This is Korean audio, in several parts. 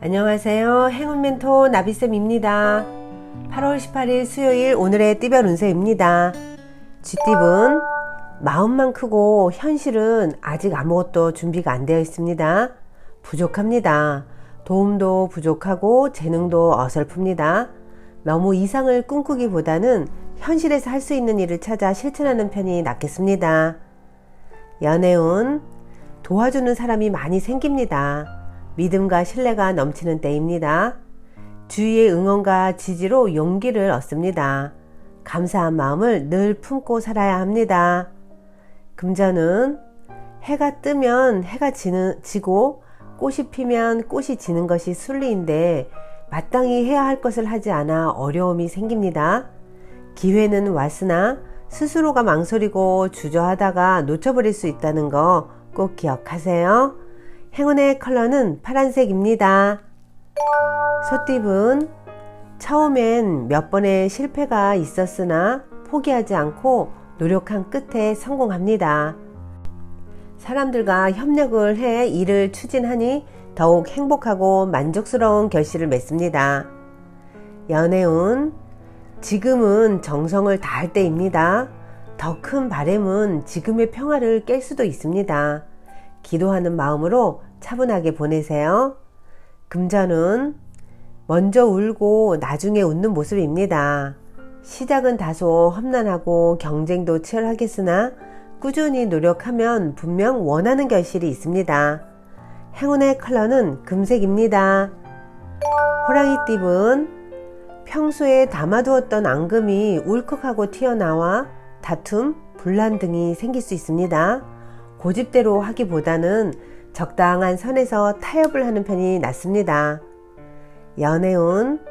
안녕하세요. 행운 멘토 나비쌤입니다. 8월 18일 수요일 오늘의 띠별 운세입니다. 쥐띠분 마음만 크고 현실은 아직 아무것도 준비가 안 되어 있습니다. 부족합니다. 도움도 부족하고 재능도 어설픕니다. 너무 이상을 꿈꾸기보다는 현실에서 할 수 있는 일을 찾아 실천하는 편이 낫겠습니다. 연애운 도와주는 사람이 많이 생깁니다. 믿음과 신뢰가 넘치는 때입니다. 주위의 응원과 지지로 용기를 얻습니다. 감사한 마음을 늘 품고 살아야 합니다. 금전은 해가 뜨면 해가 지고 꽃이 피면 꽃이 지는 것이 순리인데 마땅히 해야 할 것을 하지 않아 어려움이 생깁니다. 기회는 왔으나 스스로가 망설이고 주저하다가 놓쳐버릴 수 있다는 거 꼭 기억하세요. 행운의 컬러는 파란색입니다. 소띠분 처음엔 몇 번의 실패가 있었으나 포기하지 않고 노력한 끝에 성공합니다. 사람들과 협력을 해 일을 추진하니 더욱 행복하고 만족스러운 결실을 맺습니다. 연애운 지금은 정성을 다할 때입니다. 더 큰 바램은 지금의 평화를 깰 수도 있습니다. 기도하는 마음으로 차분하게 보내세요. 금전은 먼저 울고 나중에 웃는 모습입니다. 시작은 다소 험난하고 경쟁도 치열하겠으나 꾸준히 노력하면 분명 원하는 결실이 있습니다. 행운의 컬러는 금색입니다. 호랑이띠분 평소에 담아두었던 앙금이 울컥하고 튀어나와 다툼, 분란 등이 생길 수 있습니다. 고집대로 하기보다는 적당한 선에서 타협을 하는 편이 낫습니다. 연애운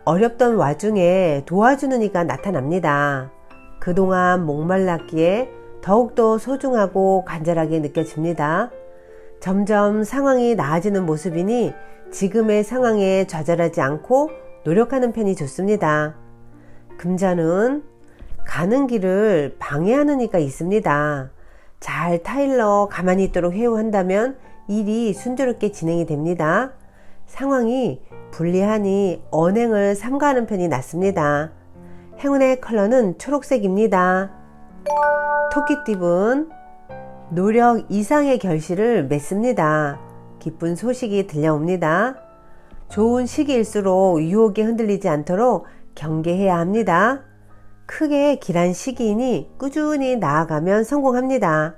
어렵던 와중에 도와주는 이가 나타납니다. 그동안 목말랐기에 더욱더 소중하고 간절하게 느껴집니다. 점점 상황이 나아지는 모습이니 지금의 상황에 좌절하지 않고 노력하는 편이 좋습니다. 금전은 가는 길을 방해하는 이가 있습니다. 잘 타일러 가만히 있도록 회유한다면 일이 순조롭게 진행이 됩니다. 상황이 불리하니 언행을 삼가하는 편이 낫습니다. 행운의 컬러는 초록색입니다. 토끼띠분 노력 이상의 결실을 맺습니다. 기쁜 소식이 들려옵니다. 좋은 시기일수록 유혹에 흔들리지 않도록 경계해야 합니다. 크게 길한 시기이니 꾸준히 나아가면 성공합니다.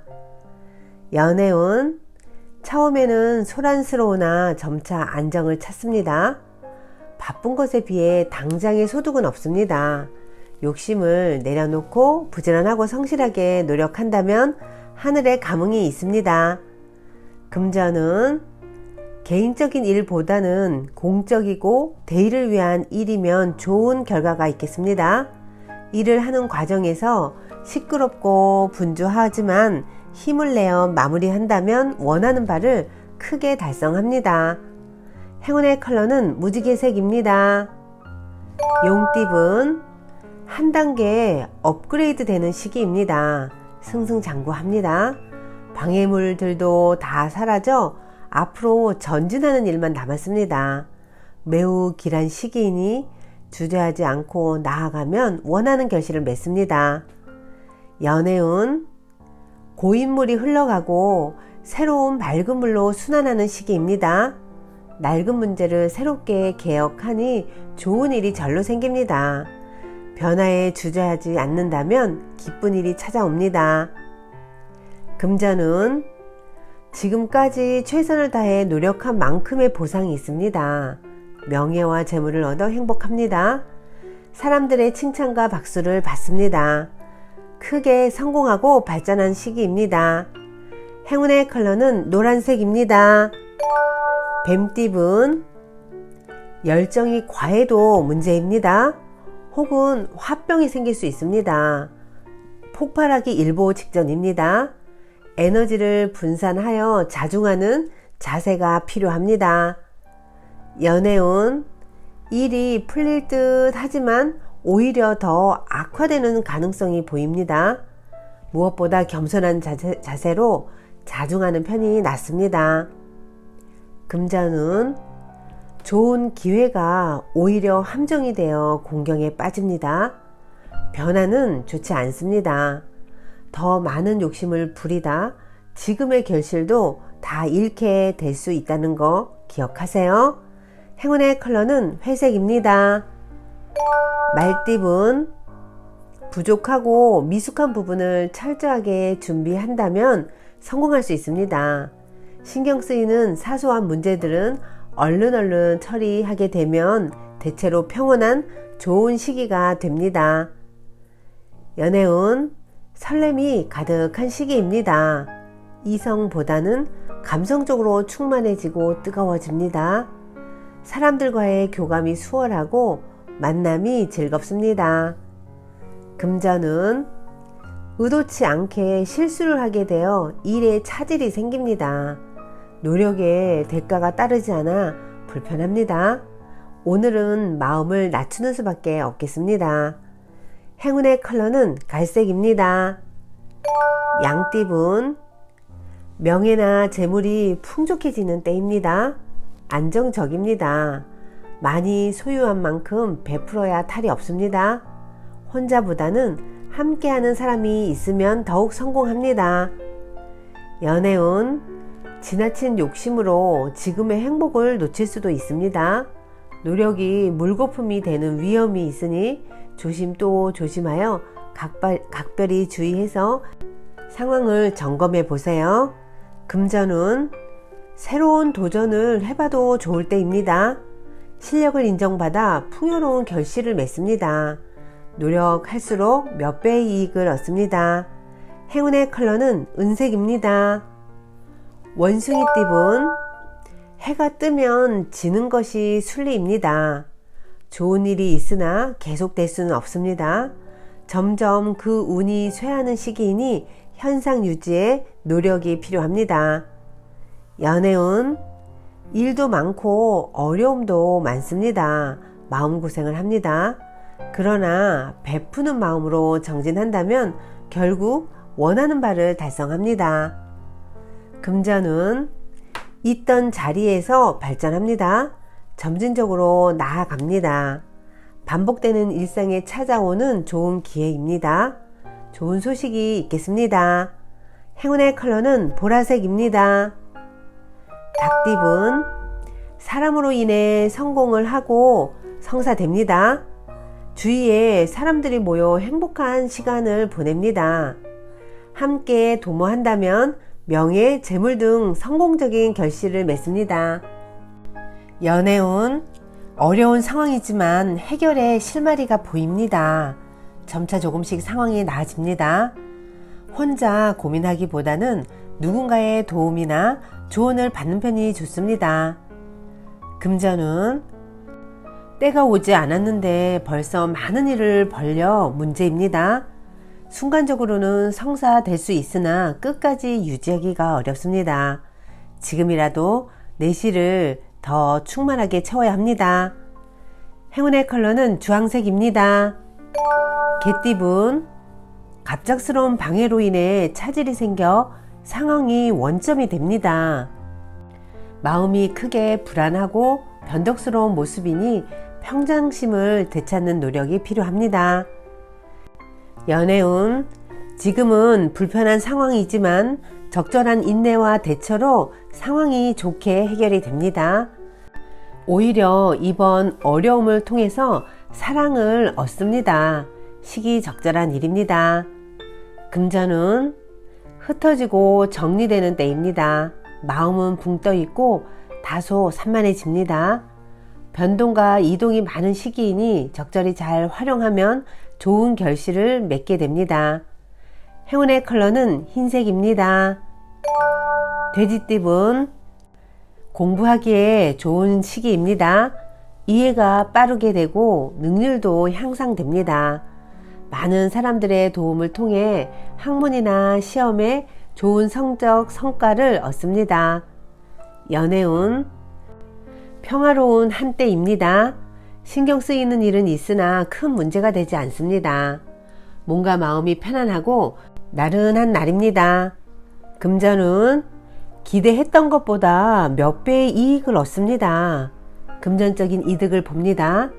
연애운 처음에는 소란스러우나 점차 안정을 찾습니다. 바쁜 것에 비해 당장의 소득은 없습니다. 욕심을 내려놓고 부지런하고 성실하게 노력한다면 하늘의 감흥이 있습니다. 금전은 개인적인 일보다는 공적이고 대의를 위한 일이면 좋은 결과가 있겠습니다. 일을 하는 과정에서 시끄럽고 분주하지만 힘을 내어 마무리한다면 원하는 바를 크게 달성합니다. 행운의 컬러는 무지개색입니다. 용띠분 한 단계 업그레이드 되는 시기입니다. 승승장구합니다. 방해물들도 다 사라져 앞으로 전진하는 일만 남았습니다. 매우 길한 시기이니 주저하지 않고 나아가면 원하는 결실을 맺습니다. 연애운 고인물이 흘러가고 새로운 맑은 물로 순환하는 시기입니다. 낡은 문제를 새롭게 개혁하니 좋은 일이 절로 생깁니다. 변화에 주저하지 않는다면 기쁜 일이 찾아옵니다. 금전은 지금까지 최선을 다해 노력한 만큼의 보상이 있습니다. 명예와 재물을 얻어 행복합니다. 사람들의 칭찬과 박수를 받습니다. 크게 성공하고 발전한 시기입니다. 행운의 컬러는 노란색입니다. 뱀띠분 열정이 과해도 문제입니다. 혹은 화병이 생길 수 있습니다. 폭발하기 일보 직전입니다. 에너지를 분산하여 자중하는 자세가 필요합니다. 연애운 일이 풀릴 듯 하지만 오히려 더 악화되는 가능성이 보입니다. 무엇보다 겸손한 자세로 자중하는 편이 낫습니다. 금전운 좋은 기회가 오히려 함정이 되어 공경에 빠집니다. 변화는 좋지 않습니다. 더 많은 욕심을 부리다 지금의 결실도 다 잃게 될 수 있다는 거 기억하세요. 행운의 컬러는 회색입니다. 말띠분, 부족하고 미숙한 부분을 철저하게 준비한다면 성공할 수 있습니다. 신경 쓰이는 사소한 문제들은 얼른 처리하게 되면 대체로 평온한 좋은 시기가 됩니다. 연애운, 설렘이 가득한 시기입니다. 이성보다는 감성적으로 충만해지고 뜨거워집니다. 사람들과의 교감이 수월하고 만남이 즐겁습니다. 금전은 의도치 않게 실수를 하게 되어 일에 차질이 생깁니다. 노력에 대가가 따르지 않아 불편합니다. 오늘은 마음을 낮추는 수밖에 없겠습니다. 행운의 컬러는 갈색입니다. 양띠분, 명예나 재물이 풍족해지는 때입니다. 안정적입니다. 많이 소유한 만큼 베풀어야 탈이 없습니다. 혼자보다는 함께하는 사람이 있으면 더욱 성공합니다. 연애운, 지나친 욕심으로 지금의 행복을 놓칠 수도 있습니다. 노력이 물거품이 되는 위험이 있으니 조심 또 조심하여 각별히 주의해서 상황을 점검해 보세요. 금전운, 새로운 도전을 해봐도 좋을 때입니다. 실력을 인정받아 풍요로운 결실을 맺습니다. 노력할수록 몇 배의 이익을 얻습니다. 행운의 컬러는 은색입니다. 원숭이띠분, 해가 뜨면 지는 것이 순리입니다. 좋은 일이 있으나 계속될 수는 없습니다. 점점 그 운이 쇠하는 시기이니 현상 유지에 노력이 필요합니다. 연애운, 일도 많고 어려움도 많습니다. 마음고생을 합니다. 그러나 베푸는 마음으로 정진한다면 결국 원하는 바를 달성합니다. 금전은 있던 자리에서 발전합니다. 점진적으로 나아갑니다. 반복되는 일상에 찾아오는 좋은 기회입니다. 좋은 소식이 있겠습니다. 행운의 컬러는 보라색입니다. 닭띠분, 사람으로 인해 성공을 하고 성사됩니다. 주위에 사람들이 모여 행복한 시간을 보냅니다. 함께 도모한다면 명예, 재물 등 성공적인 결실을 맺습니다. 연애운, 어려운 상황이지만 해결의 실마리가 보입니다. 점차 조금씩 상황이 나아집니다. 혼자 고민하기보다는 누군가의 도움이나 조언을 받는 편이 좋습니다. 금전운, 때가 오지 않았는데 벌써 많은 일을 벌려 문제입니다. 순간적으로는 성사될 수 있으나 끝까지 유지하기가 어렵습니다. 지금이라도 내실을 더 충만하게 채워야 합니다. 행운의 컬러는 주황색입니다. 개띠분, 갑작스러운 방해로 인해 차질이 생겨 상황이 원점이 됩니다. 마음이 크게 불안하고 변덕스러운 모습이니 평정심을 되찾는 노력이 필요합니다. 연애운, 지금은 불편한 상황이지만 적절한 인내와 대처로 상황이 좋게 해결이 됩니다. 오히려 이번 어려움을 통해서 사랑을 얻습니다. 시기적절한 일입니다. 금전은 흩어지고 정리되는 때입니다. 마음은 붕 떠 있고 다소 산만해집니다. 변동과 이동이 많은 시기이니 적절히 잘 활용하면 좋은 결실을 맺게 됩니다. 행운의 컬러는 흰색입니다. 돼지띠분, 공부하기에 좋은 시기입니다. 이해가 빠르게 되고 능률도 향상됩니다. 많은 사람들의 도움을 통해 학문이나 시험에 좋은 성과를 얻습니다. 연애운, 평화로운 한때입니다. 신경 쓰이는 일은 있으나 큰 문제가 되지 않습니다. 뭔가 마음이 편안하고 나른한 날입니다. 금전은 기대했던 것보다 몇 배의 이익을 얻습니다. 금전적인 이득을 봅니다.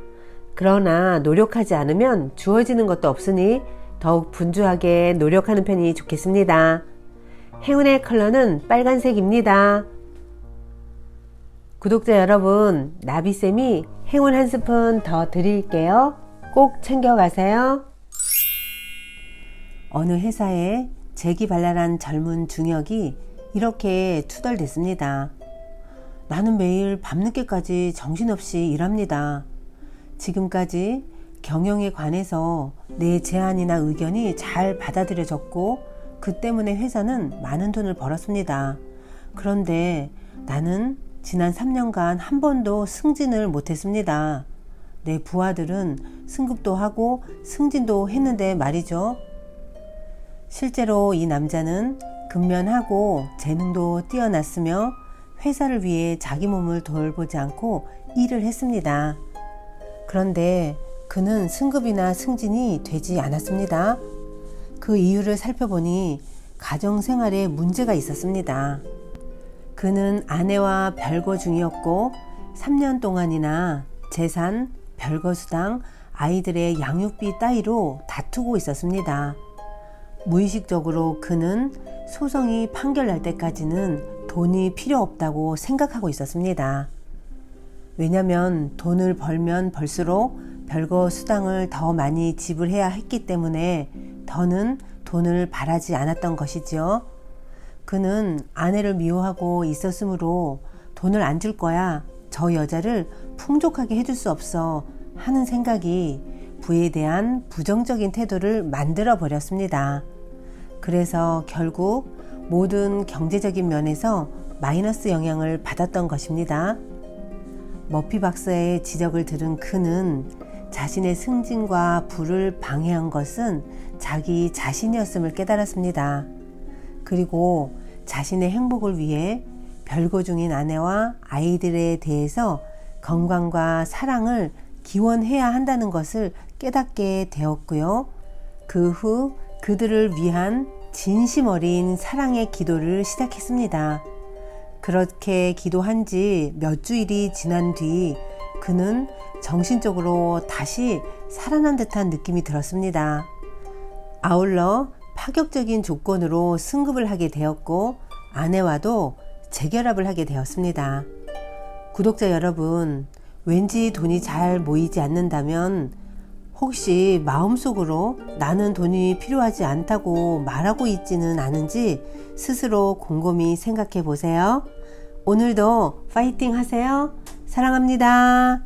그러나 노력하지 않으면 주어지는 것도 없으니 더욱 분주하게 노력하는 편이 좋겠습니다. 행운의 컬러는 빨간색입니다. 구독자 여러분, 나비쌤이 행운 한 스푼 더 드릴게요. 꼭 챙겨가세요. 어느 회사에 재기발랄한 젊은 중역이 이렇게 투덜댔습니다. 나는 매일 밤늦게까지 정신없이 일합니다. 지금까지 경영에 관해서 내 제안이나 의견이 잘 받아들여졌고 그 때문에 회사는 많은 돈을 벌었습니다. 그런데 나는 지난 3년간 한 번도 승진을 못했습니다. 내 부하들은 승급도 하고 승진도 했는데 말이죠. 실제로 이 남자는 근면하고 재능도 뛰어났으며 회사를 위해 자기 몸을 돌보지 않고 일을 했습니다. 그런데 그는 승급이나 승진이 되지 않았습니다. 그 이유를 살펴보니 가정생활에 문제가 있었습니다. 그는 아내와 별거 중이었고 3년 동안이나 재산, 별거수당, 아이들의 양육비 따위로 다투고 있었습니다. 무의식적으로 그는 소송이 판결날 때까지는 돈이 필요 없다고 생각하고 있었습니다. 왜냐하면 돈을 벌면 벌수록 별거 수당을 더 많이 지불해야 했기 때문에 더는 돈을 바라지 않았던 것이지요. 그는 아내를 미워하고 있었으므로 돈을 안 줄 거야, 저 여자를 풍족하게 해줄 수 없어 하는 생각이 부에 대한 부정적인 태도를 만들어 버렸습니다. 그래서 결국 모든 경제적인 면에서 마이너스 영향을 받았던 것입니다. 머피 박사의 지적을 들은 그는 자신의 승진과 부를 방해한 것은 자기 자신이었음을 깨달았습니다. 그리고 자신의 행복을 위해 별거 중인 아내와 아이들에 대해서 건강과 사랑을 기원해야 한다는 것을 깨닫게 되었고요. 그 후 그들을 위한 진심 어린 사랑의 기도를 시작했습니다. 그렇게 기도한 지 몇 주일이 지난 뒤 그는 정신적으로 다시 살아난 듯한 느낌이 들었습니다. 아울러 파격적인 조건으로 승급을 하게 되었고 아내와도 재결합을 하게 되었습니다. 구독자 여러분, 왠지 돈이 잘 모이지 않는다면 혹시 마음속으로 나는 돈이 필요하지 않다고 말하고 있지는 않은지 스스로 곰곰이 생각해 보세요. 오늘도 파이팅 하세요. 사랑합니다.